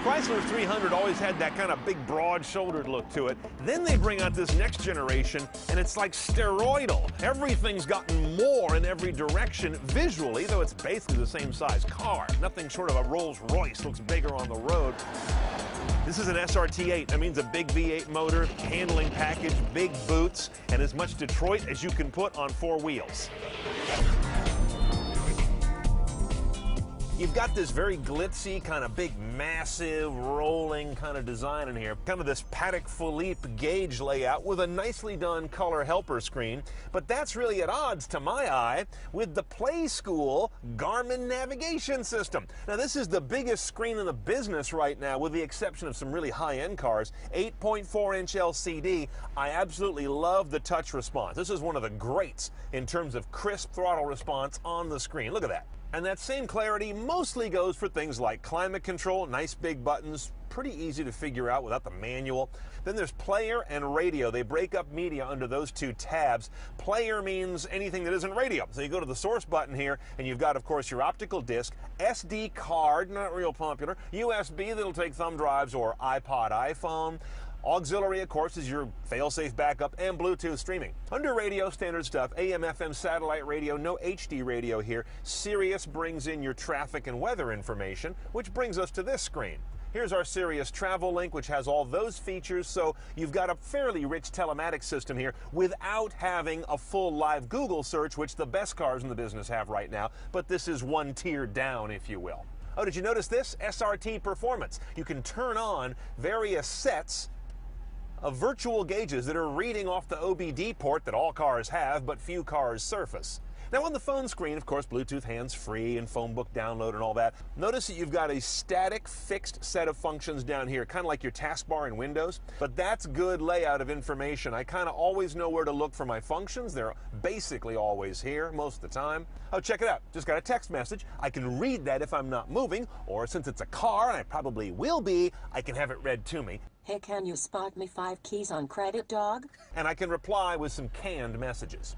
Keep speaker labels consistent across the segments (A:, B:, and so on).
A: Chrysler 300 always had that kind of big, broad-shouldered look to it. Then they bring out this next generation, and it's like steroidal. Everything's gotten more in every direction visually, though it's basically the same size car. Nothing short of a Rolls Royce looks bigger on the road. This is an SRT8. That means a big V8 motor, handling package, big boots, and as much Detroit as you can put on four wheels. You've got this very glitzy, kind of big, massive, rolling kind of design in here. Kind of this Patek Philippe gauge layout with a nicely done color helper screen. But that's really at odds, to my eye, with the Play School Garmin navigation system. Now, this is the biggest screen in the business right now, with the exception of some really high-end cars. 8.4-inch LCD. I absolutely love the touch response. This is one of the greats in terms of crisp throttle response on the screen. Look at that. And that same clarity mostly goes for things like climate control, nice big buttons, pretty easy to figure out without the manual. Then there's player and radio. They break up media under those two tabs. Player means anything that isn't radio. So you go to the source button here, and you've got, of course, your optical disc, SD card, not real popular, USB that'll take thumb drives or iPod, iPhone. Auxiliary, of course, is your fail-safe backup, and Bluetooth streaming. Under radio, standard stuff, AM, FM, satellite radio, no HD radio here. Sirius brings in your traffic and weather information, which brings us to this screen. Here's our Sirius Travel Link, which has all those features, so you've got a fairly rich telematics system here without having a full live Google search, which the best cars in the business have right now, but this is one tier down, if you will. Oh, did you notice this? SRT Performance. You can turn on various sets of virtual gauges that are reading off the OBD port that all cars have, but few cars surface. Now on the phone screen, of course, Bluetooth hands-free and phone book download and all that. Notice that you've got a static, fixed set of functions down here, kind of like your taskbar in Windows, but that's good layout of information. I kind of always know where to look for my functions. They're basically always here most of the time. Oh, check it out. Just got a text message. I can read that if I'm not moving, or since it's a car, and I probably will be, I can have it read to me.
B: Hey, can you spot me 5 keys on credit, dog?
A: And I can reply with some canned messages.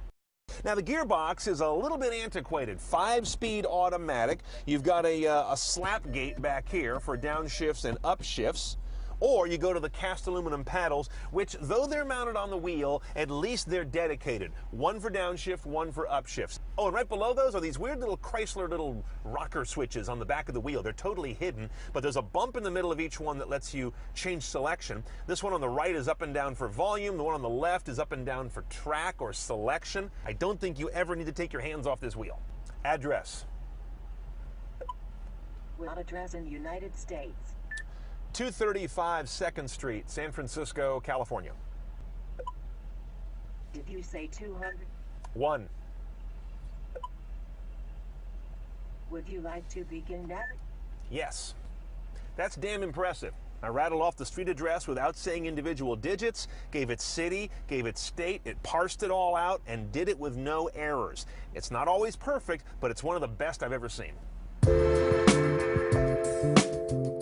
A: Now, the gearbox is a little bit antiquated. 5-speed automatic. You've got a slap gate back here for downshifts and upshifts. Or you go to the cast aluminum paddles, which, though they're mounted on the wheel, at least they're dedicated. One for downshift, one for upshifts. Oh, and right below those are these weird little Chrysler little rocker switches on the back of the wheel. They're totally hidden, but there's a bump in the middle of each one that lets you change selection. This one on the right is up and down for volume. The one on the left is up and down for track or selection. I don't think you ever need to take your hands off this wheel. Address.
B: What address in the United States?
A: 235 2nd Street, San Francisco, California.
B: Did you say 200?
A: 1.
B: Would you like to begin navigating?
A: Yes. That's damn impressive. I rattled off the street address without saying individual digits, gave it city, gave it state, it parsed it all out, and did it with no errors. It's not always perfect, but it's one of the best I've ever seen.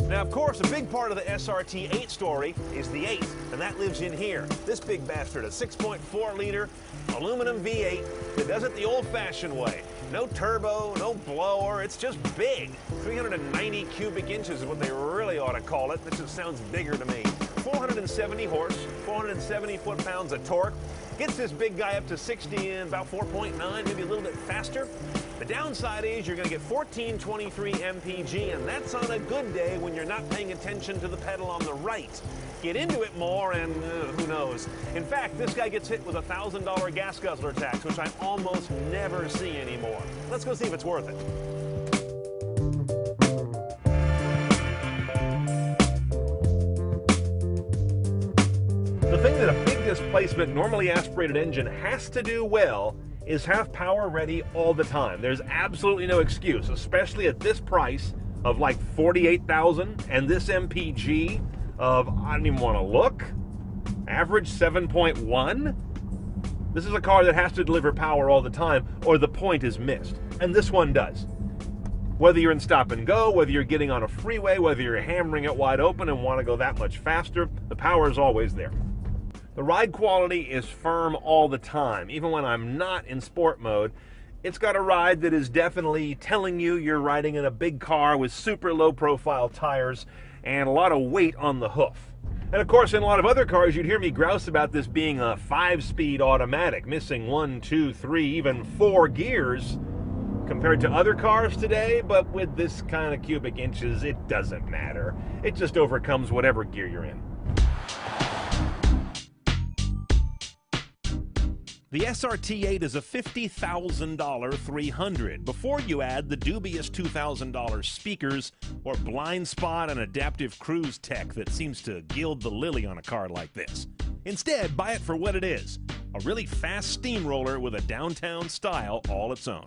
A: Now, of course, a big part of the SRT8 story is the 8, and that lives in here. This big bastard, a 6.4-liter aluminum V8 that does it the old-fashioned way. No turbo, no blower, it's just big. 390 cubic inches is what they really ought to call it. This just sounds bigger to me. 470 horse, 470 foot-pounds of torque. Gets this big guy up to 60 in about 4.9, maybe a little bit faster. The downside is you're going to get 1423 mpg, and that's on a good day when you're not paying attention to the pedal on the right. Get into it more, and who knows. In fact, this guy gets hit with a $1,000 gas guzzler tax, which I almost never see anymore. Let's go see if it's worth it. The thing that a big displacement, normally aspirated engine has to do well is have power ready all the time. There's absolutely no excuse, especially at this price of like $48,000 and this MPG of, I don't even want to look, average 7.1. This is a car that has to deliver power all the time or the point is missed. And this one does. Whether you're in stop and go, whether you're getting on a freeway, whether you're hammering it wide open and want to go that much faster, the power is always there. The ride quality is firm all the time, even when I'm not in sport mode. It's got a ride that is definitely telling you you're riding in a big car with super low profile tires, and a lot of weight on the hoof. And of course, in a lot of other cars, you'd hear me grouse about this being a 5-speed automatic, missing 1, 2, 3, even 4 gears compared to other cars today. But with this kind of cubic inches, it doesn't matter. It just overcomes whatever gear you're in. The SRT8 is a $50,000 300 before you add the dubious $2,000 speakers or blind spot and adaptive cruise tech that seems to gild the lily on a car like this. Instead, buy it for what it is, a really fast steamroller with a downtown style all its own.